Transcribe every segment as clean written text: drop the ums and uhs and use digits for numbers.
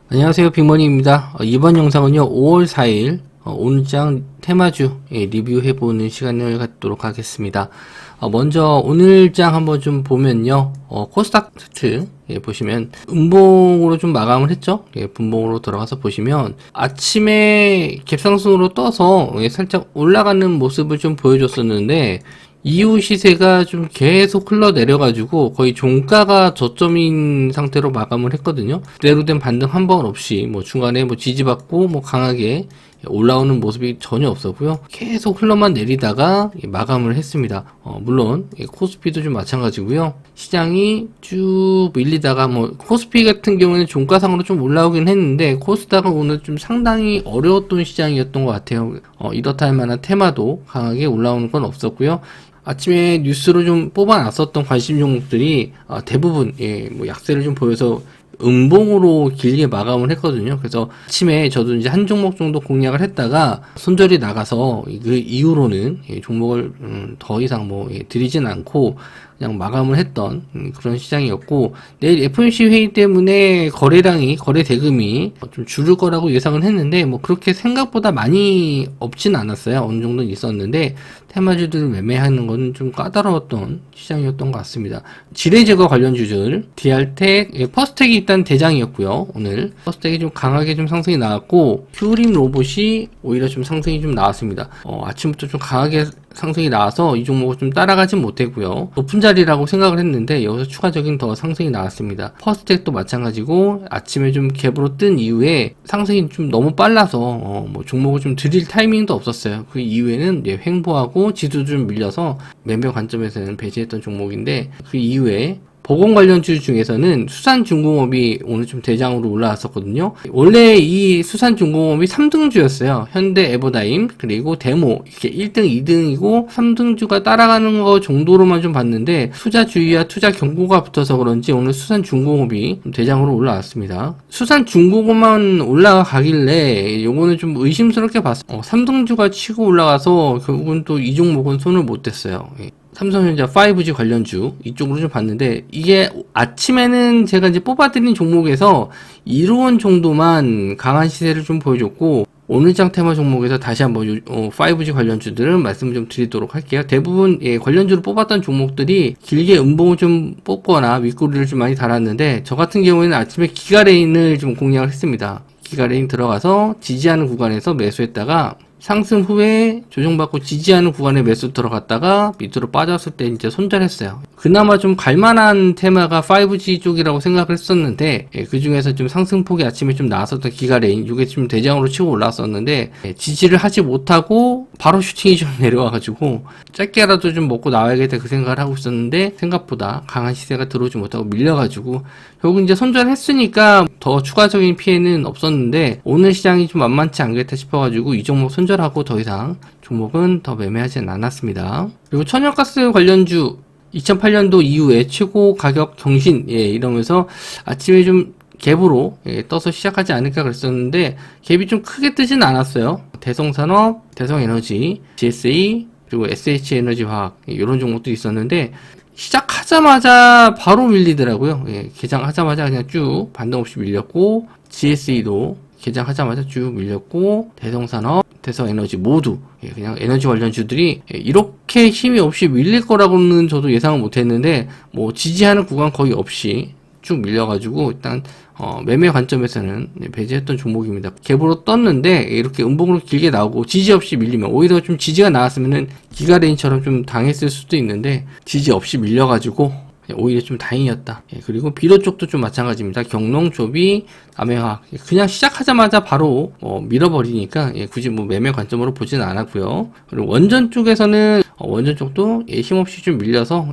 안녕하세요, 빅머니입니다. 이번 영상은요 5월 4일 오늘장 테마주 리뷰해보는 시간을 갖도록 하겠습니다. 먼저 오늘장 한번 좀 보면요, 코스닥 차트 보시면 음봉으로 좀 마감을 했죠. 분봉으로 들어가서 보시면 아침에 갭상승으로 떠서 살짝 올라가는 모습을 좀 보여줬었는데, 이후 시세가 좀 계속 흘러내려가지고 거의 종가가 저점인 상태로 마감을 했거든요. 그대로 된 반등 한 번 없이 중간에 지지받고 강하게 올라오는 모습이 전혀 없었고요. 계속 흘러만 내리다가 마감을 했습니다. 물론 코스피도 좀 마찬가지고요. 시장이 쭉 밀리다가 코스피 같은 경우는 종가상으로 좀 올라오긴 했는데, 코스닥은 오늘 좀 상당히 어려웠던 시장이었던 것 같아요. 이렇다 할 만한 테마도 강하게 올라오는 건 없었고요. 아침에 뉴스로 좀 뽑아놨었던 관심 종목들이 대부분 약세를 좀 보여서 음봉으로 길게 마감을 했거든요. 그래서 아침에 저도 이제 한 종목 정도 공략을 했다가 손절이 나가서 그 이후로는 종목을 더 이상 드리진 않고 그냥 마감을 했던 그런 시장이었고, 내일 FOMC 회의 때문에 거래 대금이 좀 줄을 거라고 예상을 했는데 그렇게 생각보다 많이 없진 않았어요. 어느 정도는 있었는데 테마주들을 매매하는 건 좀 까다로웠던 시장이었던 것 같습니다. 지뢰제거 관련주들 DR텍, 퍼스텍이 일단 대장이었고요. 오늘 퍼스텍이 좀 강하게 좀 상승이 나왔고, 큐림 로봇이 오히려 좀 상승이 좀 나왔습니다. 아침부터 좀 강하게 상승이 나와서 이 종목을 좀 따라가진 못했고요. 높은 자리라고 생각을 했는데 여기서 추가적인 더 상승이 나왔습니다. 퍼스텍도 마찬가지고 아침에 좀 갭으로 뜬 이후에 상승이 좀 너무 빨라서 종목을 좀 드릴 타이밍도 없었어요. 그 이후에는 횡보하고 지수도 좀 밀려서 매매 관점에서는 배제했던 종목인데, 그 이후에 보건 관련주 중에서는 수산중공업이 오늘 좀 대장으로 올라왔었거든요. 원래 이 수산중공업이 3등주였어요. 현대, 에버다임, 그리고 데모, 이렇게 1등, 2등이고 3등주가 따라가는 거 정도로만 좀 봤는데, 투자 주의와 투자 경고가 붙어서 그런지 오늘 수산중공업이 대장으로 올라왔습니다. 수산중공업만 올라가길래 요거는 좀 의심스럽게 봤어요. 3등주가 치고 올라가서 결국은 또 이 종목은 손을 못 댔어요. 삼성전자 5G 관련주 이쪽으로 좀 봤는데, 이게 아침에는 제가 이제 뽑아드린 종목에서 이론 정도만 강한 시세를 좀 보여줬고, 오늘장 테마 종목에서 다시 한번 5G 관련주들을 말씀을 좀 드리도록 할게요. 대부분 관련주로 뽑았던 종목들이 길게 음봉을 좀 뽑거나 윗꼬리를 좀 많이 달았는데, 저 같은 경우에는 아침에 기가레인을 좀 공략을 했습니다. 기가레인 들어가서 지지하는 구간에서 매수했다가 상승 후에 조정받고 지지하는 구간에 매수 들어갔다가 밑으로 빠졌을 때 이제 손절했어요. 그나마 좀 갈만한 테마가 5G 쪽이라고 생각을 했었는데, 그 중에서 좀 상승폭이 아침에 좀 나왔었던 기가레인, 이게 좀 대장으로 치고 올라왔었는데 지지를 하지 못하고 바로 슈팅이 좀 내려와가지고 짧게라도 좀 먹고 나와야겠다 그 생각을 하고 있었는데, 생각보다 강한 시세가 들어오지 못하고 밀려가지고 결국 이제 손절했으니까 더 추가적인 피해는 없었는데, 오늘 시장이 좀 만만치 않겠다 싶어가지고 이 종목 손절하고 더 이상 종목은 더 매매하지는 않았습니다. 그리고 천연가스 관련주 2008년도 이후에 최고 가격 경신 이러면서 아침에 좀 갭으로 떠서 시작하지 않을까 그랬었는데, 갭이 좀 크게 뜨진 않았어요. 대성산업, 대성에너지, GSA, 그리고 SH에너지화학 이런 종목도 있었는데 시작하자마자 바로 밀리더라고요. 개장하자마자 그냥 쭉 반등 없이 밀렸고, GSE도 개장하자마자 쭉 밀렸고, 대성산업, 대성에너지 모두 그냥 에너지 관련주들이 이렇게 힘이 없이 밀릴 거라고는 저도 예상을 못했는데, 지지하는 구간 거의 없이 쭉 밀려가지고 일단 매매 관점에서는 배제했던 종목입니다. 갭으로 떴는데 이렇게 음봉으로 길게 나오고 지지 없이 밀리면, 오히려 좀 지지가 나왔으면은 기가레인처럼 좀 당했을 수도 있는데 지지 없이 밀려가지고 오히려 좀 다행이었다. 그리고 비료 쪽도 좀 마찬가지입니다. 경농, 조비, 남해화학 그냥 시작하자마자 바로 밀어버리니까 굳이 매매 관점으로 보지는 않았고요. 그리고 원전 쪽에서는 원전 쪽도 힘없이 좀 밀려서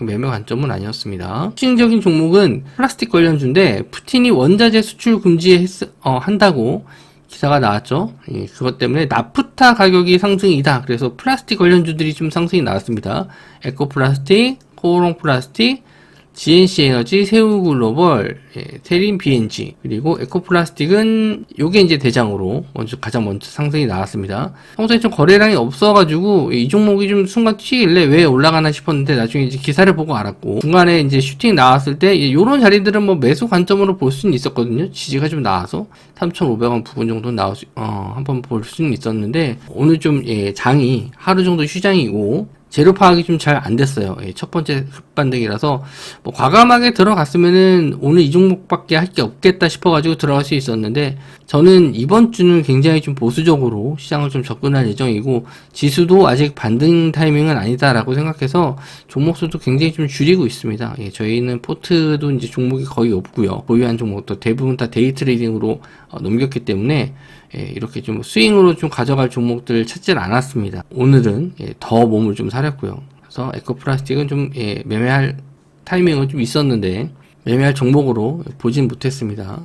매매 관점은 아니었습니다. 특징적인 종목은 플라스틱 관련주인데, 푸틴이 원자재 수출 금지한다고 기사가 나왔죠. 그것 때문에 나프타 가격이 상승이다. 그래서 플라스틱 관련주들이 좀 상승이 나왔습니다. 에코플라스틱, 코오롱 플라스틱, GNC 에너지, 세우글로벌, 테린 BNG, 그리고 에코플라스틱은 요게 이제 대장으로 가장 먼저 상승이 나왔습니다. 평소에 좀 거래량이 없어가지고 이 종목이 좀 순간 튀길래 왜 올라가나 싶었는데 나중에 이제 기사를 보고 알았고, 중간에 이제 슈팅 나왔을 때 요런 자리들은 뭐 매수 관점으로 볼 수는 있었거든요. 지지가 좀 나와서 3,500원 부근 정도 한번 볼 수는 있었는데, 오늘 좀 장이 하루 정도 휴장이고 재료 파악이 좀 잘 안 됐어요. 첫 번째 급반등이라서 뭐 과감하게 들어갔으면은 오늘 이 종목밖에 할 게 없겠다 싶어가지고 들어갈 수 있었는데, 저는 이번 주는 굉장히 좀 보수적으로 시장을 좀 접근할 예정이고, 지수도 아직 반등 타이밍은 아니다라고 생각해서 종목 수도 굉장히 좀 줄이고 있습니다. 저희는 포트도 이제 종목이 거의 없고요. 보유한 종목도 대부분 다 데이 트레이딩으로 넘겼기 때문에 이렇게 좀 스윙으로 좀 가져갈 종목들을 찾질 않았습니다. 오늘은 더 몸을 좀 사렸고요. 그래서 에코플라스틱은 좀 매매할 타이밍은 좀 있었는데 매매할 종목으로 보진 못했습니다.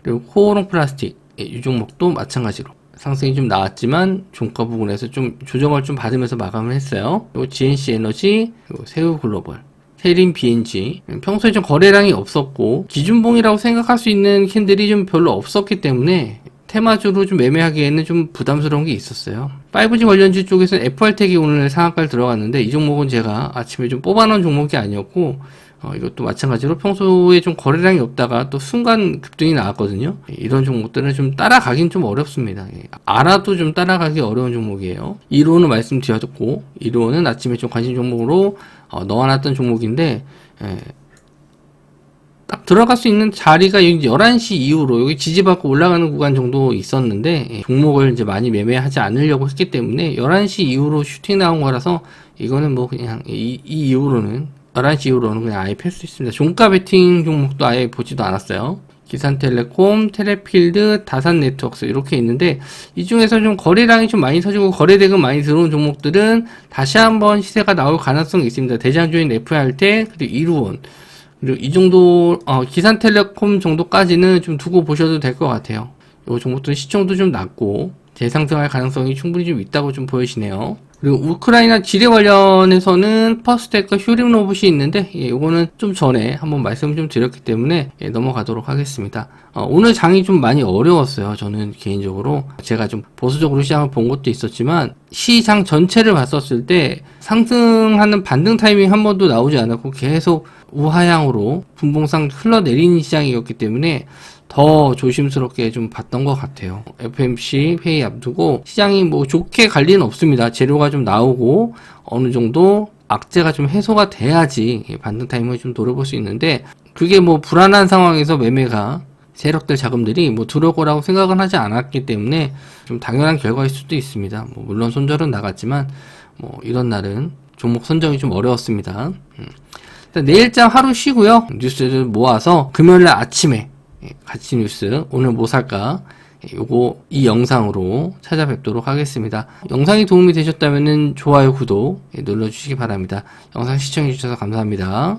그리고 코오롱 플라스틱 이 종목도 마찬가지로 상승이 좀 나왔지만 종가 부근에서 좀 조정을 좀 받으면서 마감을 했어요. 그리고 GNC 에너지, 그리고 세우글로벌, 테린 BNG, 평소에 좀 거래량이 없었고 기준봉이라고 생각할 수 있는 캔들이 좀 별로 없었기 때문에 테마주로 좀 매매하기에는 좀 부담스러운 게 있었어요. 5G 관련주 쪽에서는 FR텍이 오늘 상한가를 들어갔는데, 이 종목은 제가 아침에 좀 뽑아놓은 종목이 아니었고, 이것도 마찬가지로 평소에 좀 거래량이 없다가 또 순간 급등이 나왔거든요. 이런 종목들은 좀 따라가긴 좀 어렵습니다. 알아도 좀 따라가기 어려운 종목이에요. 1호는 말씀드렸고, 1호는 아침에 좀 관심 종목으로 넣어놨던 종목인데, 딱 들어갈 수 있는 자리가 11시 이후로 여기 지지받고 올라가는 구간 정도 있었는데, 종목을 이제 많이 매매하지 않으려고 했기 때문에 11시 이후로 슈팅 나온 거라서 이거는 뭐 그냥 이 이후로는 11시 이후로는 그냥 아예 펼 수 있습니다. 종가 베팅 종목도 아예 보지도 않았어요. 기산텔레콤, 테레필드, 다산네트워크스 이렇게 있는데, 이 중에서 좀 거래량이 좀 많이 터지고 거래대금 많이 들어온 종목들은 다시 한번 시세가 나올 가능성이 있습니다. 대장주인 FR텍, 그리고 이루온, 그리고 이 정도 기산텔레콤 정도까지는 좀 두고 보셔도 될 것 같아요. 이 종목들은 시총도 좀 낮고 재상승할 가능성이 충분히 좀 있다고 좀 보여지네요. 그리고 우크라이나 지뢰 관련해서는 퍼스텍과 휴림로봇이 있는데, 요거는 좀 전에 한번 말씀을 좀 드렸기 때문에 넘어가도록 하겠습니다. 오늘 장이 좀 많이 어려웠어요. 저는 개인적으로 제가 좀 보수적으로 시장을 본 것도 있었지만, 시장 전체를 봤었을 때 상승하는 반등 타이밍 한 번도 나오지 않았고 계속 우하향으로 분봉상 흘러내리는 시장이었기 때문에 더 조심스럽게 좀 봤던 것 같아요. FMC 회의 앞두고 시장이 뭐 좋게 갈 리는 없습니다. 재료가 좀 나오고 어느 정도 악재가 좀 해소가 돼야지 반등 타임을 좀 노려볼 수 있는데, 그게 뭐 불안한 상황에서 매매가 세력들 자금들이 뭐 들어올 거라고 생각은 하지 않았기 때문에 좀 당연한 결과일 수도 있습니다. 뭐 물론 손절은 나갔지만 뭐 이런 날은 종목 선정이 좀 어려웠습니다. 내일장 하루 쉬고요. 뉴스를 모아서 금요일날 아침에 가치 뉴스 오늘 뭐 살까 요거 이 영상으로 찾아뵙도록 하겠습니다. 영상이 도움이 되셨다면 좋아요, 구독 눌러주시기 바랍니다. 영상 시청해주셔서 감사합니다.